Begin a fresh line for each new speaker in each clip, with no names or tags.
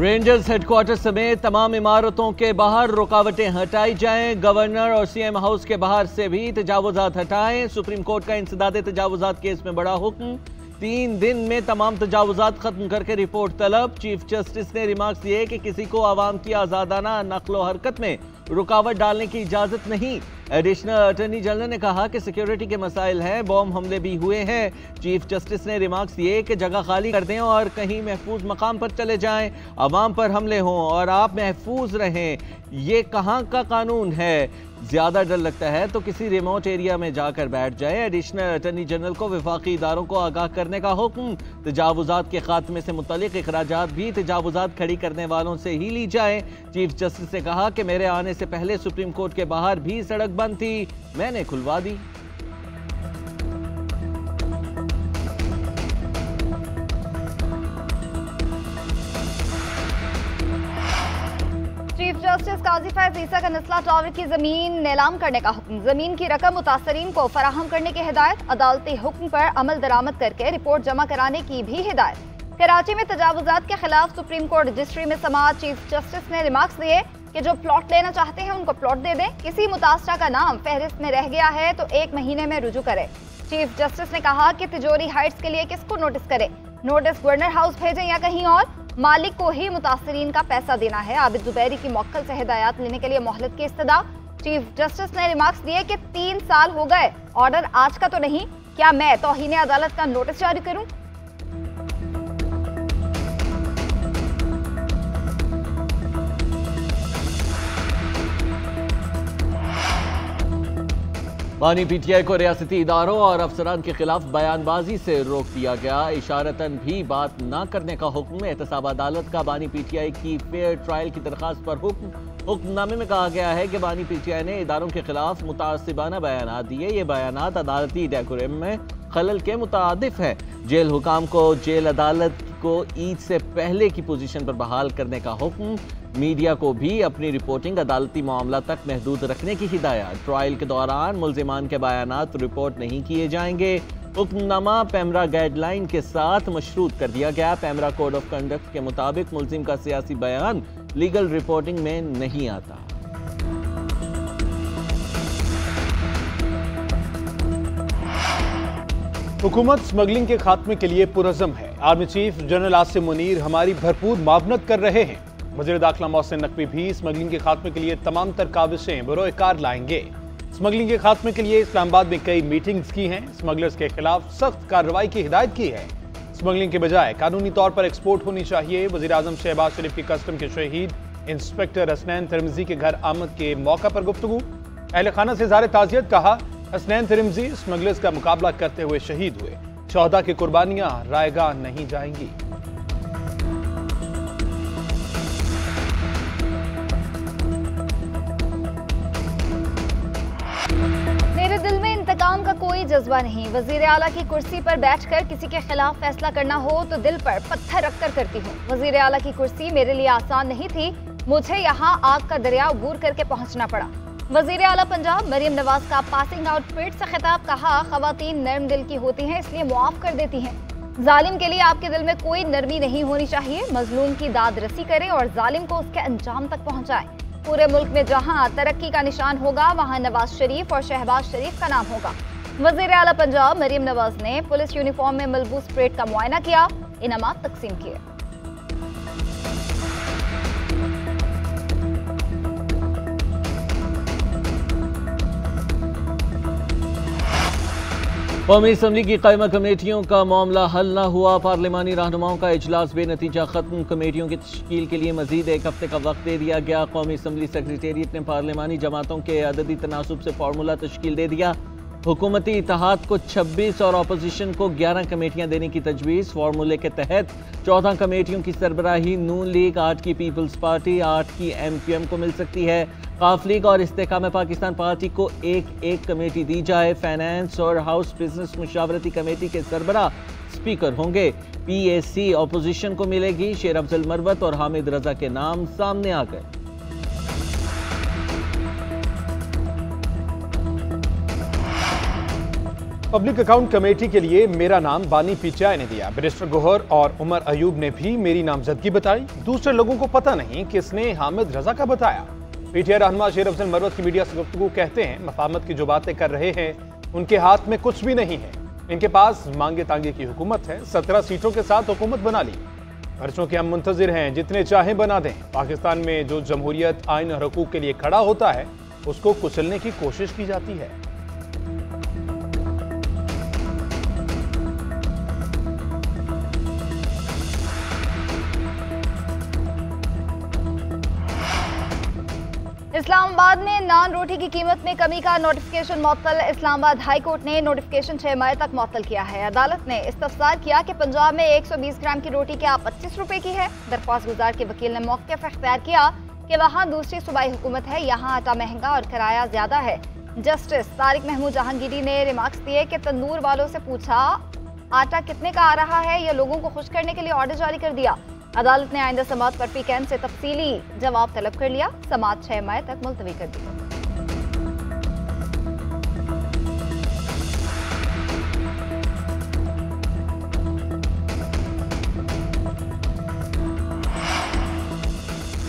Rangers headquarter समेत तमाम इमारतों के बाहर रुकावटें हटाई जाएं। गवर्नर और सीएम हाउस के बाहर से भी तजावुजात हटाएं। सुप्रीम कोर्ट का इंसदाद तजावुजात केस में बड़ा हुक्म। 3 दिन में तमाम तजावुजात खत्म करके रिपोर्ट तलब। चीफ जस्टिस ने रिमार्क्स दिए कि किसी को आवाम की आजादाना नक्लो हरकत में रुकावट डालने की इजाजत नहीं। एडिशनल अटॉर्नी जनरल ने कहा कि सिक्योरिटी के मसाइल हैं, बॉम्ब हमले भी हुए हैं। चीफ जस्टिस ने रिमार्क्स दिए कि जगह खाली कर दें और कहीं महफूज मकाम पर चले जाएं। अवाम पर हमले हों और आप महफूज रहें, ये कहाँ का कानून है? ज्यादा डर लगता है तो किसी रिमोट एरिया में जाकर बैठ जाए। एडिशनल अटॉर्नी जनरल को वफाकी इदारों को आगाह करने का हुक्म। तजावुजात के खात्मे से मुतालिक इखराजात भी तजावुजात खड़ी करने वालों से ही ली जाए। चीफ जस्टिस ने कहा कि मेरे आने से पहले सुप्रीम कोर्ट के बाहर भी सड़क बंद थी, मैंने खुलवा दी।
चीफ जस्टिस काजी फैज ईसा का नस्ला टावर की जमीन नीलाम करने का हुक्म। जमीन की रकम मुतासरीन को फराहम करने की हिदायत। अदालती हुक्म पर अमल दरामद करके रिपोर्ट जमा कराने की भी हिदायत। कराची में तजावुजात के खिलाफ सुप्रीम कोर्ट रजिस्ट्री में समाअत। चीफ जस्टिस ने रिमार्क्स दिए कि जो प्लॉट लेना चाहते हैं उनको प्लॉट दे दें। किसी मुतासरा का नाम फहरिस्त में रह गया है तो 1 महीने में रुजू करें। चीफ जस्टिस ने कहा कि तिजोरी हाइट्स के लिए किसको नोटिस करें, नोटिस गवर्नर हाउस भेजें या कहीं और, मालिक को ही मुतासरीन का पैसा देना है। आबिद जुबैरी की मौक्कल से हिदायत लेने के लिए मोहलत की इस्तदा। चीफ जस्टिस ने रिमार्क्स दिए कि 3 साल हो गए, ऑर्डर आज का तो नहीं, क्या मैं तौहीन अदालत का नोटिस जारी करूं?
बानी पीटीआई को रियासती इदारों और अफसरान के खिलाफ बयानबाजी से रोक दिया गया। इशारतन भी बात न करने का हुक्म। एहतसाब अदालत का बानी पीटीआई की फेयर ट्रायल की दरखास्त पर हुक्म। हुक्मनामे में कहा गया है कि बानी पीटीआई ने इदारों के खिलाफ मुतासिबाना बयान दिए। ये बयान अदालती डेकोरम में खलल के मुतादिफ है। जेल हुकाम को जेल अदालत को ईद से पहले की पोजीशन पर बहाल करने का हुक्म। मीडिया को भी अपनी रिपोर्टिंग अदालती मामला तक महदूद रखने की हिदायत। ट्रायल के दौरान मुल्जिमान के बयानात रिपोर्ट नहीं किए जाएंगे। हुक्मनामा पैमरा गाइडलाइन के साथ मशरूत कर दिया गया। पैमरा कोड ऑफ कंडक्ट के मुताबिक मुल्जिम का सियासी बयान लीगल रिपोर्टिंग में नहीं आता।
हुकूमत स्मगलिंग के खात्मे के लिए पुरज़म है। Army chief general Asim Munir हमारी भरपूर मावनत कर रहे हैं। वज़ीर दाखिला मोहसिन नकवी भी स्मगलिंग के खात्मे के लिए तमाम तर काविशें बरोए कार लाएंगे। स्मगलिंग के खात्मे के लिए इस्लामाबाद में कई मीटिंग्स की हैं। स्मगलर्स के खिलाफ सख्त कार्रवाई की हिदायत की है। स्मगलिंग के बजाय कानूनी तौर पर एक्सपोर्ट होनी चाहिए। वज़ीर आज़म शहबाज शरीफ की कस्टम के शहीद इंस्पेक्टर हसनैन तिरमिज़ी के घर आमद के मौका पर गुफ्तगू। अहले खाना से इज़हार ताज़ियत। कहा, हसनैन तिरमिज़ी स्मगलर्स का मुकाबला करते हुए शहीद हुए। 14 की कुर्बानियां रायगा नहीं जाएंगी।
मेरे दिल में इंतकाम का कोई जज्बा नहीं। वजीर आला की कुर्सी पर बैठकर किसी के खिलाफ फैसला करना हो तो दिल पर पत्थर रखकर करती हूँ। वजीर आला की कुर्सी मेरे लिए आसान नहीं थी, मुझे यहाँ आग का दरिया अबूर करके पहुँचना पड़ा। वजीर आला पंजाब मरियम नवाज का पासिंग आउट ट्वीट से खिताब। कहा, खवातीन नर्म दिल की होती हैं इसलिए मुआफ कर देती हैं। जालिम के लिए आपके दिल में कोई नरमी नहीं होनी चाहिए। मजलूम की दाद रसी करें और जालिम को उसके अंजाम तक पहुँचाएं। पूरे मुल्क में जहां तरक्की का निशान होगा वहां नवाज शरीफ और शहबाज शरीफ का नाम होगा। वजीर आला पंजाब मरियम नवाज ने पुलिस यूनिफॉर्म में मलबूस परेड का मुआयना किया, इनामात तकसीम किए।
कौमी असम्बली की कायमा कमेटियों का मामला हल न हुआ। पार्लिमानी रहनुमाओं का इजलास बेनतीजा खत्म। कमेटियों की तश्कील के लिए मजीद 1 हफ्ते का वक्त दे दिया गया। कौमी असम्बली सेक्रेटेरिएट ने पार्लिमानी जमातों के अददी तनासुब से फार्मूला तश्कील दे दिया। हुकूमती इत्तेहाद को 26 और अपोजिशन को 11 कमेटियां देने की तजवीज़। फार्मूले के तहत 14 कमेटियों की सरबराही नून लीग, 8 की पीपल्स पार्टी, 8 की MQM को मिल सकती है। काफ लीग और इस्तेकाम पाकिस्तान पार्टी को 1-1 कमेटी दी जाए। फाइनेंस और हाउस बिजनेस मुशावरती कमेटी के सरबराह स्पीकर होंगे। PAC अपोजिशन को मिलेगी। शेर अफजल मरवत और हामिद रजा के नाम सामने आ गए।
पब्लिक अकाउंट कमेटी के लिए मेरा नाम बानी पीटीआई ने दिया। बैरिस्टर गोहर और उमर अयूब ने भी मेरी नामजदगी बताई। दूसरे लोगों को पता नहीं किसने हामिद रजा का बताया। पीटीआई रहनुमा शेर अफजल मरवत की मीडिया से गुफ्तगू कहते हैं, मफाहमत की जो बातें कर रहे हैं उनके हाथ में कुछ भी नहीं है। इनके पास मांगे तांगे की हुकूमत है। 17 सीटों के साथ हुकूमत बना ली। खर्चों के हम मुंतजिर हैं, जितने चाहे बना दें। पाकिस्तान में जो जमहूरियत, आइन और हकूक के लिए खड़ा होता है उसको कुचलने की कोशिश की जाती है।
इस्लामाबाद में नान रोटी की कीमत में कमी का नोटिफिकेशन मुअत्तल। इस्लामाबाद हाई कोर्ट ने नोटिफिकेशन 6 मई तक मुअत्तल किया है। अदालत ने इस्तफसार किया कि पंजाब में 120 ग्राम की रोटी क्या 25 रुपए की है। दरख्वास्त गुजार के वकील ने मौक़िफ़ इख्तियार किया कि वहाँ दूसरी सूबाई हुकूमत है, यहाँ आटा महंगा और किराया ज्यादा है। जस्टिस तारिक महमूद जहांगीरी ने रिमार्क्स दिए कि तंदूर वालों से पूछा आटा कितने का आ रहा है या लोगों को खुश करने के लिए ऑर्डर जारी कर दिया। अदालत ने आइंदा समाअत पर पीकेएम से तफसीली जवाब तलब कर लिया। समाअत 6 मई तक मुलतवी कर दी।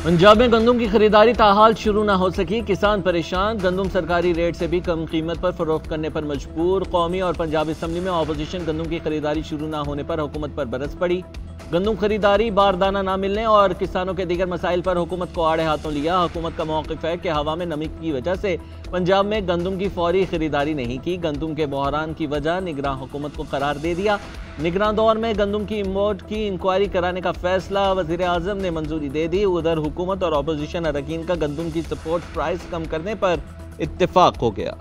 पंजाब में गंदम की खरीदारी ताहाल शुरू न हो सकी। किसान परेशान। गंदम सरकारी रेट से भी कम कीमत पर फरोख्त करने पर मजबूर। कौमी और पंजाब असम्बली में अपोजिशन गंदम की खरीदारी शुरू न होने पर हुकूमत पर बरस पड़ी। गंदम खरीदारी, बारदाना ना मिलने और किसानों के दीगर मसाइल पर हुकूमत को आड़े हाथों लिया। हुकूमत का मौक़िफ़ है कि हवा में नमी की वजह से पंजाब में गंदम की फौरी खरीदारी नहीं की। गंदम के बहरान की वजह निगरान हुकूमत को करार दे दिया। निगरान दौर में गंदम की इम्पोर्ट की इंक्वायरी कराने का फैसला वज़ीर आज़म ने मंजूरी दे दी। उधर हुकूमत और अपोजिशन अरकान का गंदम की सपोर्ट प्राइस कम करने पर इत्तेफाक हो गया।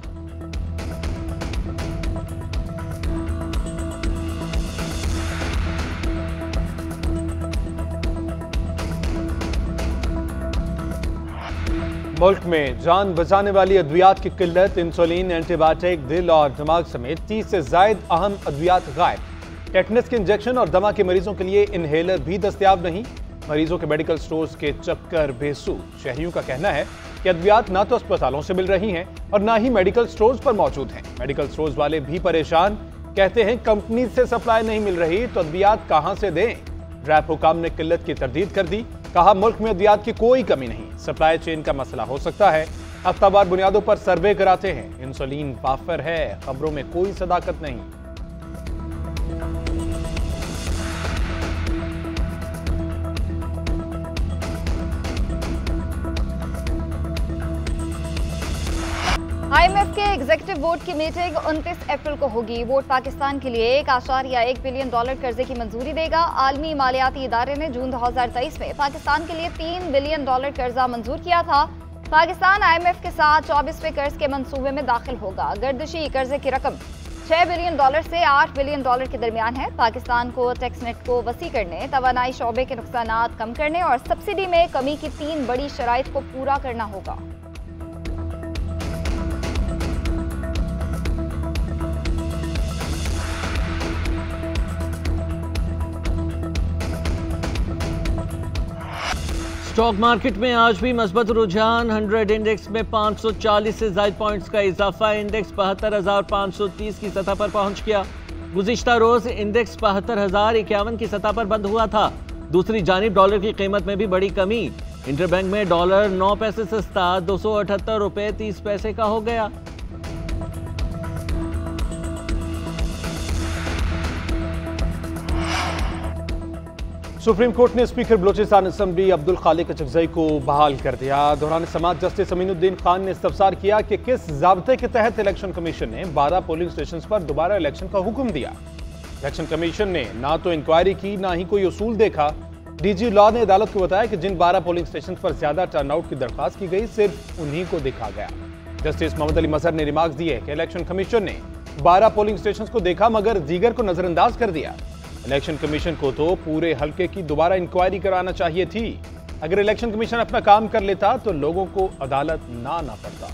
मुल्क में जान बचाने वाली अद्वियात की किल्लत। इंसुलिन, एंटीबायोटिक, दिल और दिमाग समेत 30 से जायद अहम अद्वियात गायब। टेटनस के इंजेक्शन और दमा के मरीजों के लिए इनहेलर भी दस्तयाब नहीं। मरीजों के मेडिकल स्टोर्स के चक्कर बेसूद। शहरियों का कहना है कि अद्वियात ना तो अस्पतालों से मिल रही हैं और ना ही मेडिकल स्टोर्स पर मौजूद हैं। मेडिकल स्टोर्स वाले भी परेशान। कहते हैं कंपनी से सप्लाई नहीं मिल रही तो अद्वियात कहां से दें। ड्रैप हुकाम ने किल्लत की तरदीद कर दी। कहा मुल्क में अद्वियात की कोई कमी नहीं, सप्लाई चेन का मसला हो सकता है। हफ्तावार बुनियादों पर सर्वे कराते हैं। इंसुलिन वाफर है, खबरों में कोई सदाकत नहीं।
IMF के एग्जीक्यूटिव बोर्ड की मीटिंग 29 अप्रैल को होगी। बोर्ड पाकिस्तान के लिए $1.1 बिलियन कर्जे की मंजूरी देगा। आलमी मालियाती इदारे ने जून 2023 में पाकिस्तान के लिए $3 बिलियन कर्जा मंजूर किया था। पाकिस्तान IMF के साथ 24वें कर्ज के मंसूबे में दाखिल होगा। गर्दिशी कर्जे की रकम $6 बिलियन से $8 बिलियन के दरमियान है। पाकिस्तान को टैक्स नेट को वसी करने, तवानाई शोबे के नुकसानात कम करने और सब्सिडी में कमी की 3 बड़ी शराइत को पूरा करना होगा।
स्टॉक मार्केट में आज भी मजबूत रुझान। 100 इंडेक्स में 540 से ज्यादा पॉइंट्स का इजाफा। इंडेक्स 72,530 की सतह पर पहुंच गया। गुज़िश्ता रोज इंडेक्स 72,051 की सतह पर बंद हुआ था। दूसरी जानिब डॉलर की कीमत में भी बड़ी कमी। इंटरबैंक में डॉलर 9 पैसे सस्ता 278 रुपए 30 पैसे का हो गया।
सुप्रीम कोर्ट ने स्पीकर बलोचिस्तान असम्बली अब्दुल खालिक अचकजई को बहाल कर दिया। दौरान समाअत जस्टिस अमीनुद्दीन खान ने इस्तफसार किया कि किस ज़ाब्ते के तहत इलेक्शन कमीशन ने 12 पोलिंग स्टेशन पर दोबारा इलेक्शन का हुक्म दिया। इलेक्शन कमीशन ने ना तो इंक्वायरी की, ना ही कोई उसूल देखा। डीजी लॉ ने अदालत को बताया कि जिन 12 पोलिंग स्टेशन पर ज्यादा टर्नआउट की दरख्वास्त की गई, सिर्फ उन्हीं को देखा गया। जस्टिस मोहम्मद अली मजहर ने रिमार्क्स दिए कि इलेक्शन कमीशन ने 12 पोलिंग स्टेशन को देखा मगर दीगर को नजरअंदाज कर दिया। इलेक्शन कमीशन को तो पूरे हल्के की दोबारा इंक्वायरी कराना चाहिए थी। अगर इलेक्शन कमीशन अपना काम कर लेता तो लोगों को अदालत ना आना पड़ता।